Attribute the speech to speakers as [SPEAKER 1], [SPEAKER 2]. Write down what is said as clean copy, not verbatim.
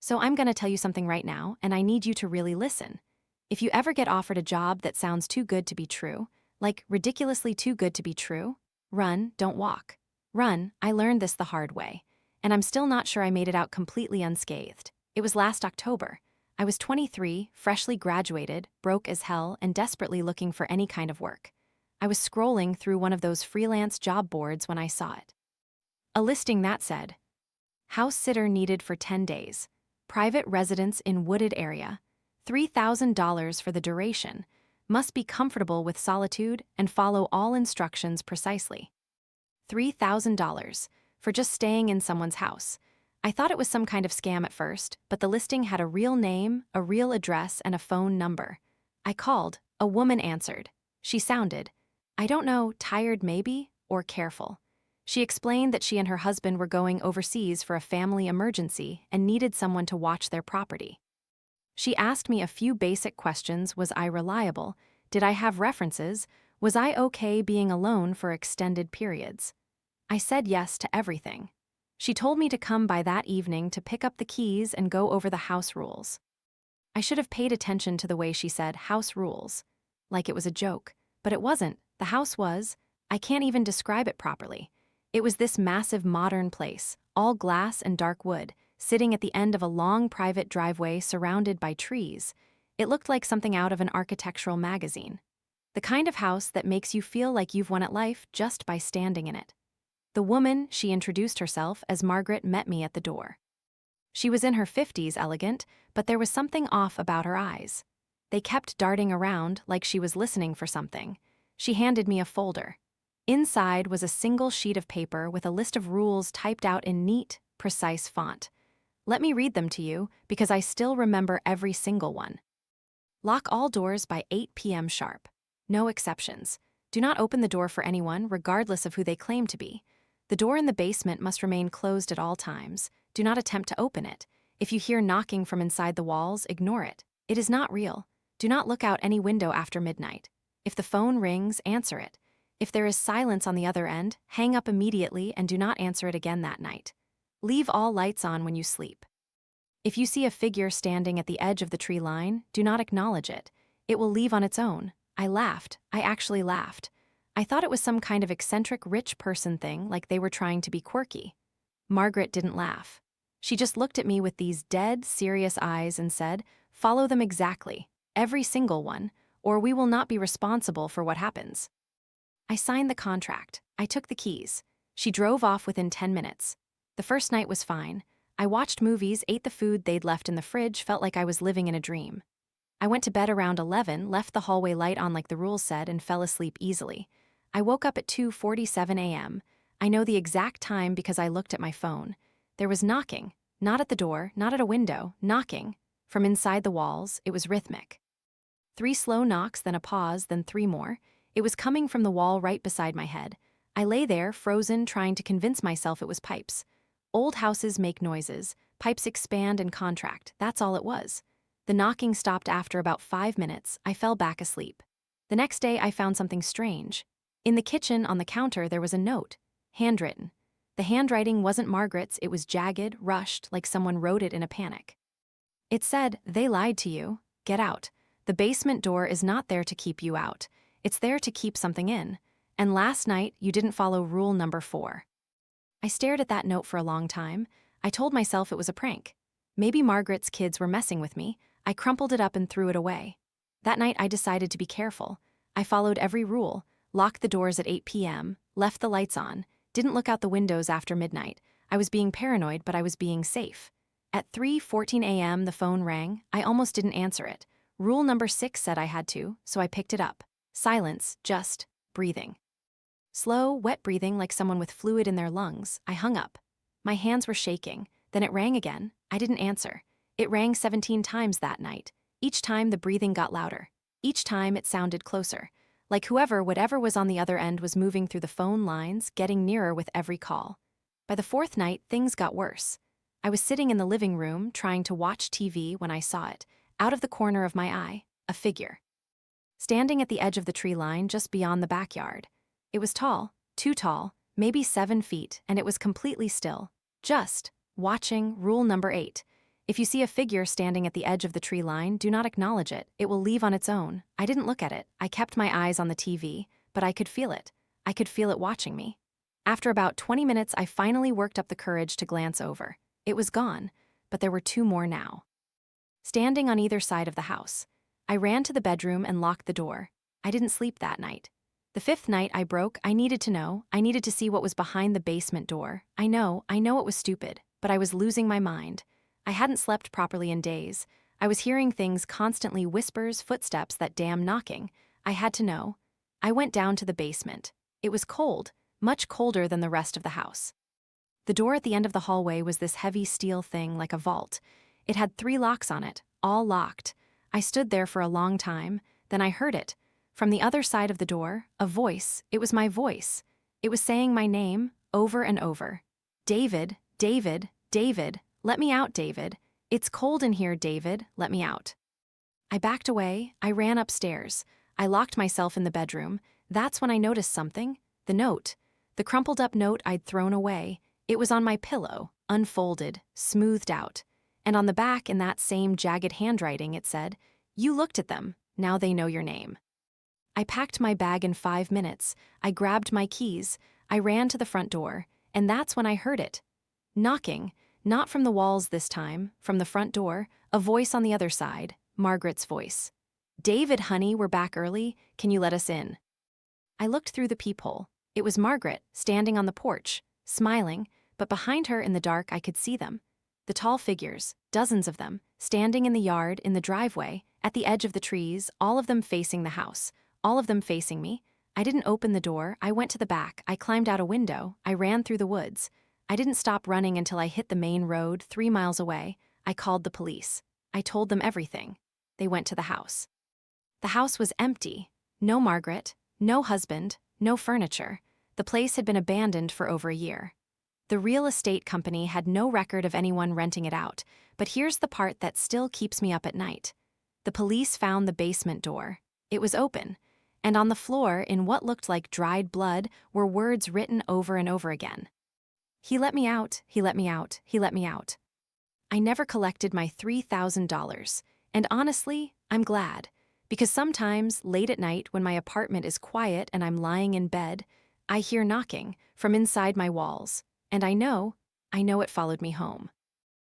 [SPEAKER 1] So I'm gonna tell you something right now, and I need you to really listen. If you ever get offered a job that sounds too good to be true, like ridiculously too good to be true, run, don't walk. Run, I learned this the hard way. And I'm still not sure I made it out completely unscathed. It was last October. I was 23, freshly graduated, broke as hell, and desperately looking for any kind of work. I was scrolling through one of those freelance job boards when I saw it. A listing that said, house sitter needed for 10 days, private residence in wooded area, $3,000 for the duration, must be comfortable with solitude and follow all instructions precisely. $3,000 for just staying in someone's house. I thought it was some kind of scam at first, but the listing had a real name, a real address, and a phone number. I called. A woman answered. She sounded, I don't know, tired maybe, or careful. She explained that she and her husband were going overseas for a family emergency and needed someone to watch their property. She asked me a few basic questions. Was I reliable? Did I have references? Was I okay being alone for extended periods? I said yes to everything. She told me to come by that evening to pick up the keys and go over the house rules. I should have paid attention to the way she said house rules, like it was a joke, but it wasn't. The house was, I can't even describe it properly. It was this massive modern place, all glass and dark wood, sitting at the end of a long private driveway surrounded by trees. It looked like something out of an architectural magazine. The kind of house that makes you feel like you've won at life just by standing in it. The woman, she introduced herself as Margaret, met me at the door. She was in her 50s, elegant, but there was something off about her eyes. They kept darting around like she was listening for something. She handed me a folder. Inside was a single sheet of paper with a list of rules typed out in neat, precise font. Let me read them to you, because I still remember every single one. Lock all doors by 8 p.m. sharp. No exceptions. Do not open the door for anyone, regardless of who they claim to be. The door in the basement must remain closed at all times. Do not attempt to open it. If you hear knocking from inside the walls, ignore it. It is not real. Do not look out any window after midnight. If the phone rings, answer it. If there is silence on the other end, hang up immediately and do not answer it again that night. Leave all lights on when you sleep. If you see a figure standing at the edge of the tree line, do not acknowledge it. It will leave on its own. I laughed. I actually laughed. I thought it was some kind of eccentric rich person thing, like they were trying to be quirky. Margaret didn't laugh. She just looked at me with these dead, serious eyes and said, follow them exactly, every single one, or we will not be responsible for what happens. I signed the contract. I took the keys. She drove off within 10 minutes. The first night was fine. I watched movies, ate the food they'd left in the fridge, felt like I was living in a dream. I went to bed around 11, left the hallway light on like the rules said, and fell asleep easily. I woke up at 2:47 a.m. I know the exact time because I looked at my phone. There was knocking. Not at the door, not at a window, knocking. From inside the walls, it was rhythmic. 3 slow knocks, then a pause, then 3 more. It was coming from the wall right beside my head. I lay there, frozen, trying to convince myself it was pipes. Old houses make noises. Pipes expand and contract. That's all it was. The knocking stopped after about 5 minutes. I fell back asleep. The next day, I found something strange. In the kitchen, on the counter, there was a note. Handwritten. The handwriting wasn't Margaret's, it was jagged, rushed, like someone wrote it in a panic. It said, they lied to you. Get out. The basement door is not there to keep you out. It's there to keep something in. And last night, you didn't follow rule number 4. I stared at that note for a long time. I told myself it was a prank. Maybe Margaret's kids were messing with me. I crumpled it up and threw it away. That night, I decided to be careful. I followed every rule. Locked the doors at 8 p.m., left the lights on, didn't look out the windows after midnight. I was being paranoid, but I was being safe. At 3:14 a.m., the phone rang. I almost didn't answer it. Rule number 6 said I had to, so I picked it up. Silence, just breathing. Slow, wet breathing like someone with fluid in their lungs. I hung up. My hands were shaking. Then it rang again. I didn't answer. It rang 17 times that night. Each time the breathing got louder. Each time it sounded closer. Like whatever was on the other end was moving through the phone lines, getting nearer with every call. By the 4th night, things got worse. I was sitting in the living room, trying to watch TV when I saw it. Out of the corner of my eye, a figure. Standing at the edge of the tree line just beyond the backyard. It was tall, too tall, maybe 7 feet, and it was completely still. Just watching rule number 8. If you see a figure standing at the edge of the tree line, do not acknowledge it. It will leave on its own. I didn't look at it. I kept my eyes on the TV, but I could feel it. I could feel it watching me. After about 20 minutes, I finally worked up the courage to glance over. It was gone, but there were two more now. Standing on either side of the house. I ran to the bedroom and locked the door. I didn't sleep that night. The fifth night I broke, I needed to know. I needed to see what was behind the basement door. I know it was stupid, but I was losing my mind. I hadn't slept properly in days. I was hearing things constantly, whispers, footsteps, that damn knocking. I had to know. I went down to the basement. It was cold, much colder than the rest of the house. The door at the end of the hallway was this heavy steel thing like a vault. It had 3 locks on it, all locked. I stood there for a long time, then I heard it. From the other side of the door, a voice. It was my voice. It was saying my name, over and over. David, David, David, let me out, David. It's cold in here, David, let me out. I backed away, I ran upstairs. I locked myself in the bedroom. That's when I noticed something. The note. The crumpled up note I'd thrown away. It was on my pillow, unfolded, smoothed out. And on the back, in that same jagged handwriting, it said, "You looked at them, now they know your name." I packed my bag in 5 minutes. I grabbed my keys. I ran to the front door, and that's when I heard it. Knocking, not from the walls this time, from the front door, a voice on the other side, Margaret's voice. "David, honey, we're back early. Can you let us in?" I looked through the peephole. It was Margaret, standing on the porch, smiling, but behind her in the dark I could see them. The tall figures, dozens of them, standing in the yard, in the driveway, at the edge of the trees, all of them facing the house. All of them facing me. I didn't open the door. I went to the back. I climbed out a window. I ran through the woods. I didn't stop running until I hit the main road 3 miles away. I called the police. I told them everything. They went to the house. The house was empty. No Margaret, no husband, no furniture. The place had been abandoned for over a year. The real estate company had no record of anyone renting it out, but here's the part that still keeps me up at night. The police found the basement door. It was open. And on the floor, in what looked like dried blood, were words written over and over again. "He let me out, he let me out, he let me out." I never collected my $3,000, and honestly, I'm glad, because sometimes, late at night when my apartment is quiet and I'm lying in bed, I hear knocking from inside my walls, and I know it followed me home.